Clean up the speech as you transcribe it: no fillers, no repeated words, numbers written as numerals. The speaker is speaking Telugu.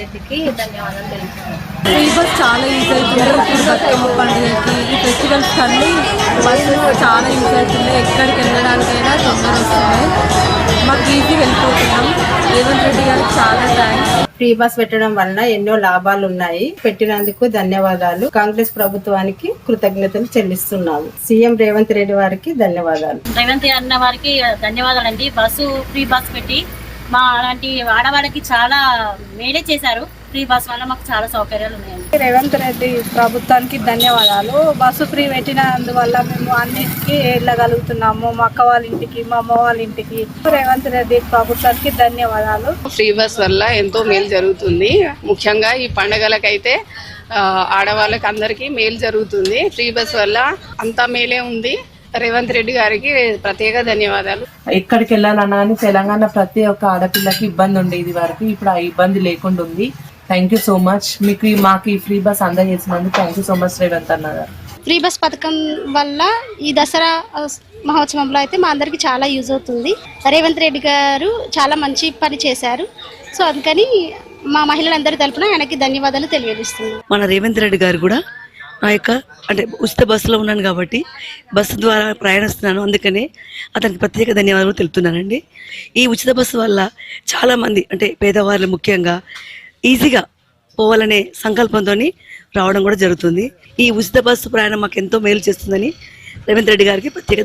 రెడ్డికి ధన్యవాదాలు తెలుపుతున్నాను. ఫ్రీ బస్ చాలా యూజ్ అవుతుంది. బతుకమ్మ పండుగకి ఈ ఫెస్టివల్స్ అన్నీ బస్సెస్ చాలా యూజ్ అవుతుంది. ఎక్కడికి వెళ్ళడానికైనా తొందర వస్తుంది. మాకు ఈజీ వెళ్ళిపోతున్నాం. రేవంత్ రెడ్డి గారికి చాలా థ్యాంక్స్. ఫ్రీ బస్ పెట్టడం వలన ఎన్నో లాభాలు ఉన్నాయి. పెట్టినందుకు ధన్యవాదాలు. కాంగ్రెస్ ప్రభుత్వానికి కృతజ్ఞతలు చెల్లిస్తున్నాము. సీఎం రేవంత్ రెడ్డి వారికి ధన్యవాదాలు. రేవంత్ అన్న వారికి ధన్యవాదాలండి. బస్సు ఫ్రీ బస్ పెట్టి మా అలాంటి ఆడవాళ్ళకి చాలా మేలే చేశారు. ఫ్రీ బస్ వల్ల మాకు చాలా సౌకర్యాలు ఉన్నాయండి. రేవంత్ రెడ్డి ప్రభుత్వానికి ధన్యవాదాలు. బస్సు ఫ్రీ పెట్టినందువల్ల మేము అన్నిటికీ వెళ్ళగలుగుతున్నాము. మా అక్క వాళ్ళ ఇంటికి, మా అమ్మ వాళ్ళ ఇంటికి. రేవంత్ రెడ్డి ప్రభుత్వానికి ధన్యవాదాలు. ఫ్రీ బస్ వల్ల ఎంతో మేలు జరుగుతుంది. ముఖ్యంగా ఈ పండగలకైతే ఆడవాళ్ళకి అందరికీ మేలు జరుగుతుంది. ఫ్రీ బస్ వల్ల అంతా మేలే ఉంది. రేవంత్ రెడ్డి గారికి ప్రత్యేక ధన్యవాదాలు. ఎక్కడికి వెళ్ళాలన్నా కానీ తెలంగాణ ప్రతి ఒక్క ఆడపిల్లకి ఇబ్బంది ఉండేది వరకు, ఇప్పుడు ఆ ఇబ్బంది లేకుండా ఉంది. Thank you so much. మాకు ఈ ఫ్రీ బస్ అందజేసినందుకు thank you so much Revanth అన్న గారు. ఫ్రీ బస్ పథకం వల్ల ఈ దసరా మహోత్సవంలో అయితే మా అందరికి చాలా యూజ్ అవుతుంది. రేవంత్ రెడ్డి గారు చాలా మంచి పని చేశారు. సో అందుకని మా మహిళలందరి తరపున ఆయనకి ధన్యవాదాలు తెలియజేస్తున్నాను. మన రేవంత్ రెడ్డి గారు కూడా నా యొక్క అంటే ఉచిత బస్సులో ఉన్నాను కాబట్టి బస్సు ద్వారా ప్రయాణిస్తున్నాను. అందుకనే అతనికి ప్రత్యేక ధన్యవాదాలు తెలుపుతున్నానండి. ఈ ఉచిత బస్సు వల్ల చాలామంది అంటే పేదవాళ్ళు ముఖ్యంగా ఈజీగా పోవాలనే సంకల్పంతో రావడం కూడా జరుగుతుంది. ఈ ఉచిత బస్సు ప్రయాణం మాకు ఎంతో మేలు చేస్తుందని రేవంత్ రెడ్డి గారికి ప్రత్యేక